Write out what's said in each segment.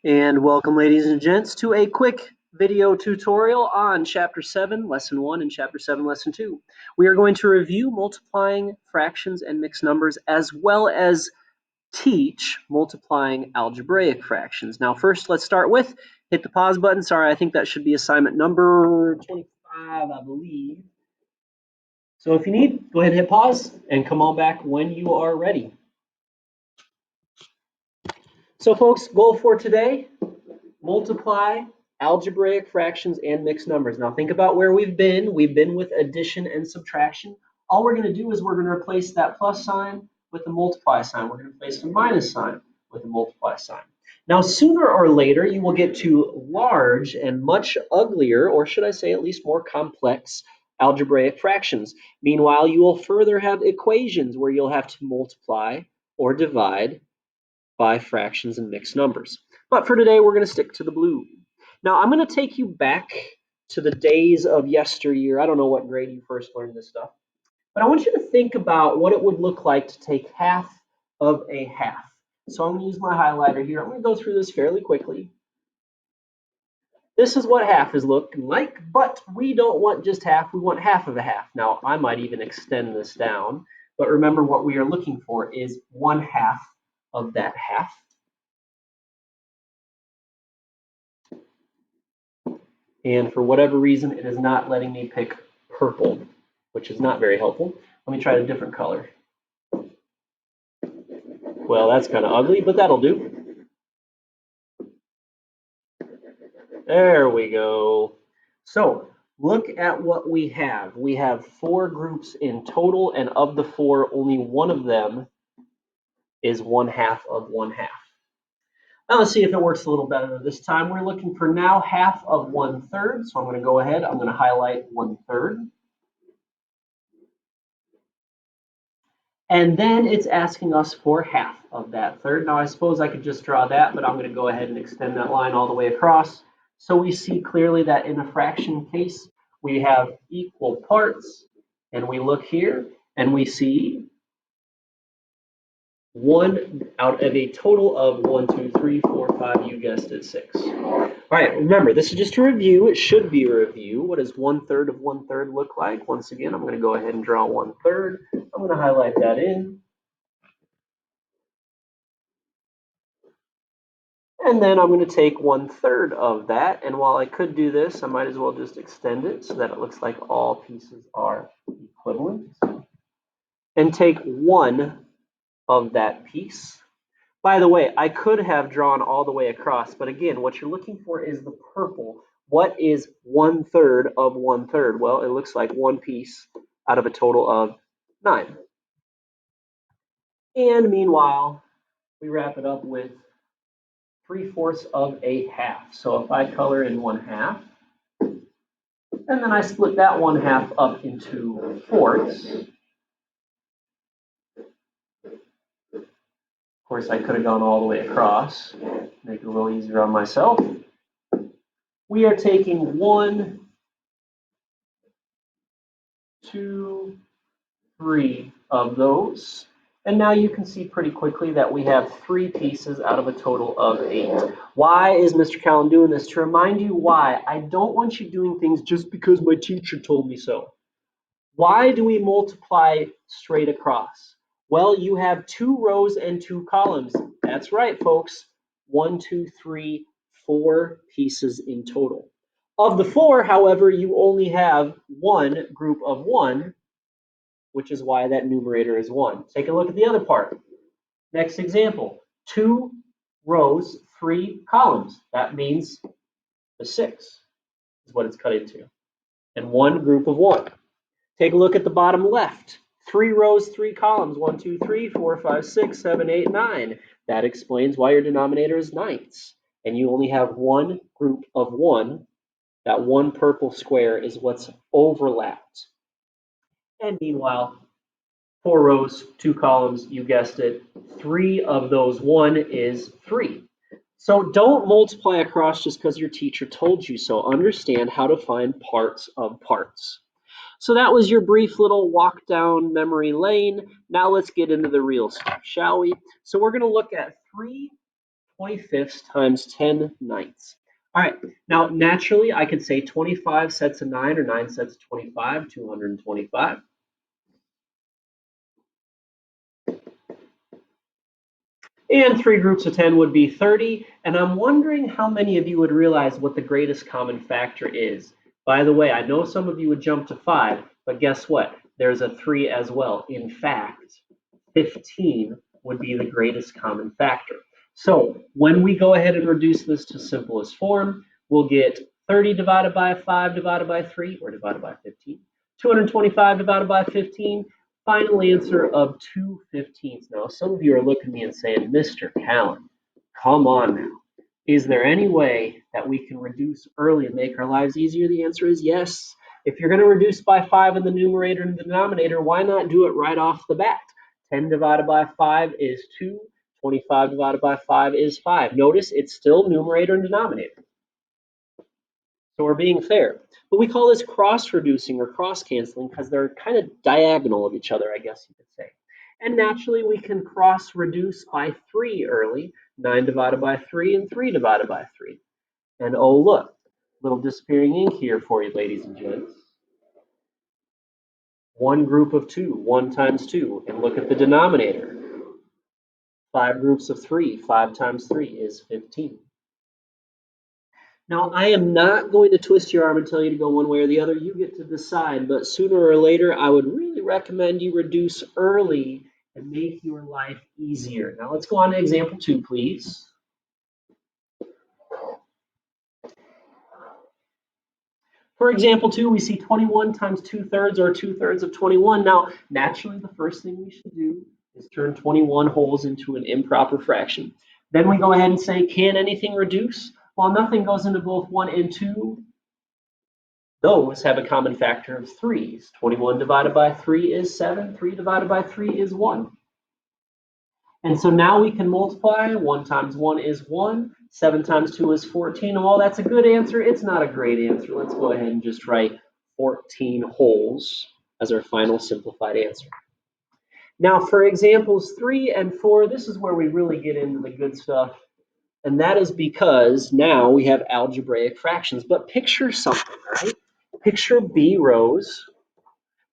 And welcome, ladies and gents, to a quick video tutorial on Chapter 7, Lesson 1, and Chapter 7, Lesson 2. We are going to review multiplying fractions and mixed numbers, as well as teach multiplying algebraic fractions. Now, first, let's start with, hit the pause button. Sorry, I think that should be assignment number 25, I believe. So if you need, go ahead and hit pause, and come on back when you are ready. So, folks, goal for today, multiply algebraic fractions and mixed numbers. Now think about where we've been. We've been with addition and subtraction. All we're going to do is we're going to replace that plus sign with the multiply sign. We're going to replace the minus sign with the multiply sign. Now sooner or later you will get to large and much uglier, or should I say at least more complex, algebraic fractions. Meanwhile, you will further have equations where you'll have to multiply or divide by fractions and mixed numbers. But for today, we're going to stick to the blue. Now, I'm going to take you back to the days of yesteryear. I don't know what grade you first learned this stuff, but I want you to think about what it would look like to take half of a half. So I'm going to use my highlighter here. I'm going to go through this fairly quickly. This is what half is looking like, but we don't want just half. We want half of a half. Now, I might even extend this down, but remember what we are looking for is 1/2 of that half. And for whatever reason, it is not letting me pick purple, which is not very helpful. Let me try a different color. Well, that's kind of ugly, but that'll do. There we go. So look at what we have. We have 4 groups in total, and of the 4, only one of them is 1/2 of 1/2. Now let's see if it works a little better this time. We're looking for now half of 1/3. So I'm going to go ahead. I'm going to highlight 1/3. And then it's asking us for half of that third. Now I suppose I could just draw that, but I'm going to go ahead and extend that line all the way across. So we see clearly that in a fraction case, we have equal parts. And we look here and we see 1 out of a total of 1, 2, 3, 4, 5, you guessed it, 6. All right, remember, this is just a review. It should be a review. What does 1/3 of 1/3 look like? Once again, I'm going to go ahead and draw 1/3. I'm going to highlight that in. And then I'm going to take 1/3 of that. And while I could do this, I might as well just extend it so that it looks like all pieces are equivalent. And take 1 of that piece. By the way, I could have drawn all the way across, but again, what you're looking for is the purple. What is 1/3 of 1/3? Well, it looks like 1 piece out of a total of 9. And meanwhile, we wrap it up with 3/4 of a half. So if I color in 1/2, and then I split that 1/2 up into fourths. Of course, I could have gone all the way across, make it a little easier on myself. We are taking 1, 2, 3 of those. And now you can see pretty quickly that we have 3 pieces out of a total of 8. Why is Mr. Callan doing this? To remind you why. I don't want you doing things just because my teacher told me so. Why do we multiply straight across? Well, you have 2 rows and 2 columns. That's right, folks. 1, 2, 3, 4 pieces in total. Of the 4, however, you only have 1 group of 1, which is why that numerator is 1. Take a look at the other part. Next example, 2 rows, 3 columns. That means the 6 is what it's cut into. And 1 group of 1. Take a look at the bottom left. 3 rows, 3 columns. 1, 2, 3, 4, 5, 6, 7, 8, 9. That explains why your denominator is ninths. And you only have 1 group of 1. That 1 purple square is what's overlapped. And meanwhile, 4 rows, 2 columns, you guessed it. 3 of those 1 is 3. So don't multiply across just because your teacher told you so. Understand how to find parts of parts. So that was your brief little walk down memory lane. Now let's get into the real stuff, shall we? So we're going to look at 3 25ths times 10 ninths. All right, now naturally I could say 25 sets of 9 or 9 sets of 25, 225. And 3 groups of 10 would be 30. And I'm wondering how many of you would realize what the greatest common factor is. By the way, I know some of you would jump to 5, but guess what? There's a 3 as well. In fact, 15 would be the greatest common factor. So when we go ahead and reduce this to simplest form, we'll get 30 divided by 5 divided by 3, or divided by 15. 225 divided by 15. Final answer of 2/15. Now, some of you are looking at me and saying, Mr. Callan, come on now. Is there any way that we can reduce early and make our lives easier? The answer is yes. If you're going to reduce by 5 in the numerator and the denominator, why not do it right off the bat? 10 divided by 5 is 2. 25 divided by 5 is 5. Notice it's still numerator and denominator. So we're being fair. But we call this cross-reducing or cross-canceling because they're kind of diagonal of each other, I guess you could say. And naturally, we can cross-reduce by 3 early. 9 divided by 3 and 3 divided by 3. And oh, look, little disappearing ink here for you, ladies and gents. 1 group of 2, 1 times 2. And look at the denominator. 5 groups of 3, 5 times 3 is 15. Now, I am not going to twist your arm and tell you to go one way or the other. You get to decide, but sooner or later, I would really recommend you reduce early and make your life easier. Now, let's go on to example 2, please. For example 2, we see 21 times 2/3 or 2/3 of 21. Now, naturally, the first thing we should do is turn 21 wholes into an improper fraction. Then we go ahead and say, can anything reduce? Well, nothing goes into both 1 and 2. Those have a common factor of 3's. 21 divided by 3 is 7. 3 divided by 3 is 1. And so now we can multiply. 1 times 1 is 1. 7 times 2 is 14. And while that's a good answer, it's not a great answer. Let's go ahead and just write 14 wholes as our final simplified answer. Now for examples 3 and 4, this is where we really get into the good stuff. And that is because now we have algebraic fractions. But picture something, right? Picture B rows,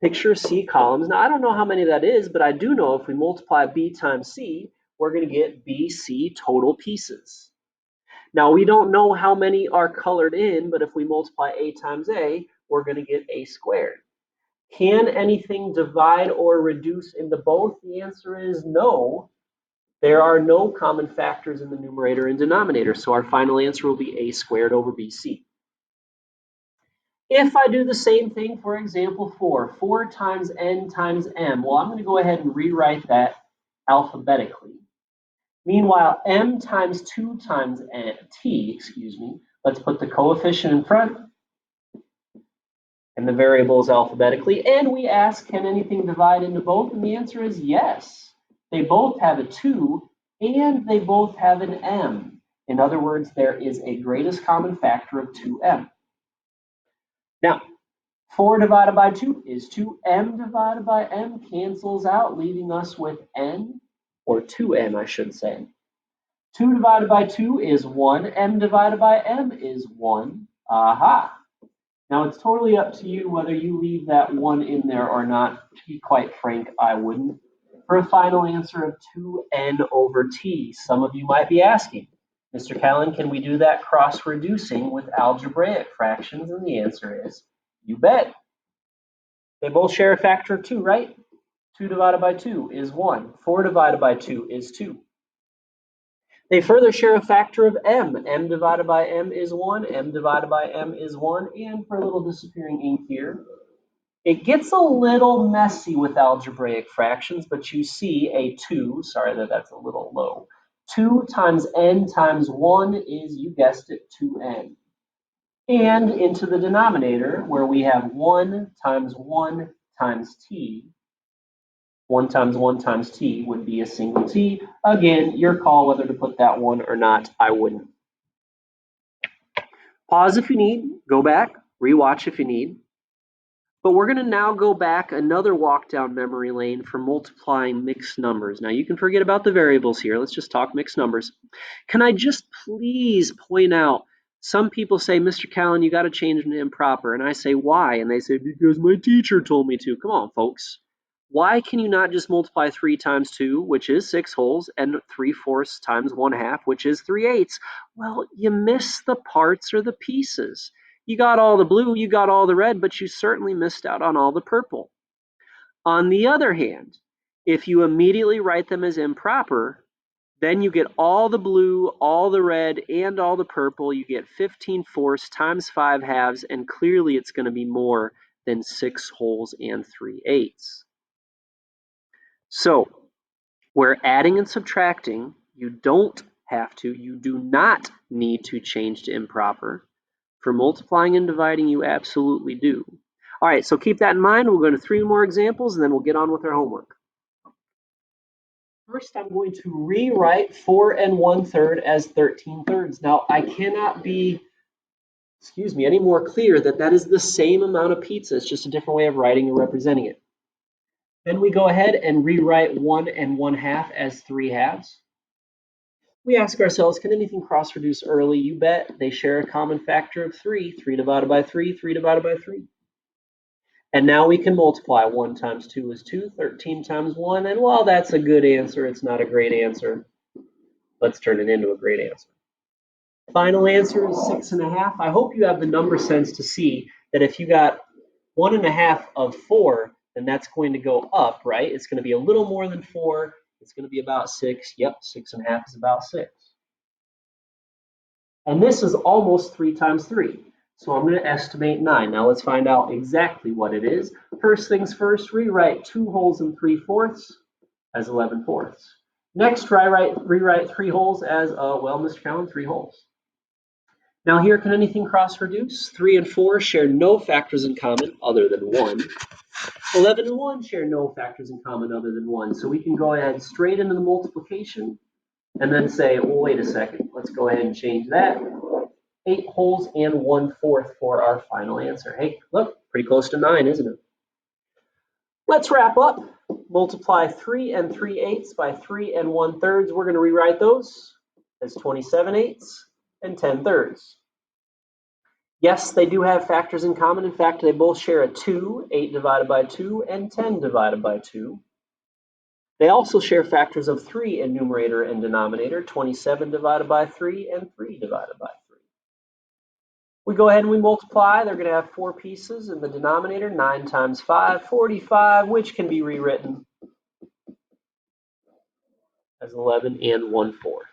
picture C columns. Now, I don't know how many that is, but I do know if we multiply B times C, we're going to get BC total pieces. Now, we don't know how many are colored in, but if we multiply A times A, we're going to get A squared. Can anything divide or reduce into both? The answer is no. There are no common factors in the numerator and denominator, so our final answer will be A squared over BC. If I do the same thing for example 4, 4 times n times m, well, I'm going to go ahead and rewrite that alphabetically. Meanwhile, m times 2 times t, let's put the coefficient in front and the variables alphabetically. And we ask, can anything divide into both? And the answer is yes. They both have a 2 and they both have an m. In other words, there is a greatest common factor of 2m. Now, 4 divided by 2 is 2. M divided by m cancels out, leaving us with n, or 2m, I should say. 2 divided by 2 is 1. M divided by m is 1. Aha! Now, it's totally up to you whether you leave that 1 in there or not. To be quite frank, I wouldn't. For a final answer of 2n over t, some of you might be asking, Mr. Callan, can we do that cross-reducing with algebraic fractions? And the answer is, you bet. They both share a factor of 2, right? 2 divided by 2 is 1. 4 divided by 2 is 2. They further share a factor of m. M divided by m is 1. M divided by m is 1. And for a little disappearing ink here, it gets a little messy with algebraic fractions, but you see a 2. Sorry that that's a little low. 2 times n times 1 is, you guessed it, 2n. And into the denominator, where we have 1 times 1 times t. 1 times 1 times t would be a single t. Again, your call whether to put that 1 or not. I wouldn't. Pause if you need. Go back. Rewatch if you need. But we're going to now go back another walk down memory lane for multiplying mixed numbers. Now you can forget about the variables here. Let's just talk mixed numbers. Can I just please point out, some people say, Mr. Callan, you got to change it to improper. And I say, why? And they say, because my teacher told me to. Come on, folks. Why can you not just multiply 3 times 2, which is 6 wholes, and 3/4 times 1/2, which is 3/8? Well, you miss the parts or the pieces. You got all the blue, you got all the red, but you certainly missed out on all the purple. On the other hand, if you immediately write them as improper, then you get all the blue, all the red, and all the purple. You get 15/4 times 5/2, and clearly it's going to be more than 6 wholes and 3/8. So where adding and subtracting, you don't have to, you do not need to change to improper. For multiplying and dividing, you absolutely do. All right, so keep that in mind. We'll go to 3 more examples, and then we'll get on with our homework. First, I'm going to rewrite 4 1/3 as 13/3. Now, I cannot be, any more clear that that is the same amount of pizza. It's just a different way of writing and representing it. Then we go ahead and rewrite 1 1/2 as 3/2. We ask ourselves, can anything cross-reduce early? You bet. They share a common factor of 3. 3 divided by 3, 3 divided by 3. And now we can multiply. 1 times 2 is 2, 13 times 1, and while that's a good answer, it's not a great answer. Let's turn it into a great answer. Final answer is 6.5. I hope you have the number sense to see that if you got 1.5 of 4, then that's going to go up, right? It's going to be a little more than 4. It's going to be about 6. Yep, 6.5 is about 6. And this is almost 3 times 3. So I'm going to estimate 9. Now let's find out exactly what it is. First things first, rewrite 2 wholes and 3/4 as 11/4. Next, rewrite 3 wholes as, Mr. Callan, 3 wholes. Now here, can anything cross-reduce? 3 and 4 share no factors in common other than 1. 11 and 1 share no factors in common other than 1. So we can go ahead straight into the multiplication and then say, well, wait a second. Let's go ahead and change that. 8 wholes and 1/4 for our final answer. Hey, look, pretty close to 9, isn't it? Let's wrap up. Multiply 3 3/8 by 3 1/3. We're going to rewrite those as 27/8 and 10/3. Yes, they do have factors in common. In fact, they both share a 2, 8 divided by 2, and 10 divided by 2. They also share factors of 3 in numerator and denominator, 27 divided by 3 and 3 divided by 3. We go ahead and we multiply. They're going to have 4 pieces in the denominator. 9 times 5, 45, which can be rewritten as 11 1/4.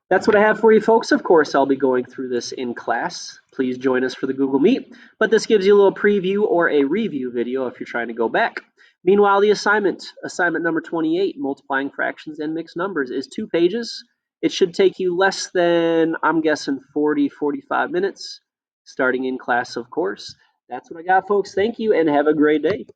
That's what I have for you, folks. Of course, I'll be going through this in class. Please join us for the Google Meet. But this gives you a little preview or a review video if you're trying to go back. Meanwhile, the assignment number 28, multiplying fractions and mixed numbers, is 2 pages. It should take you less than, I'm guessing, 40, 45 minutes, starting in class, of course. That's what I got, folks. Thank you, and have a great day.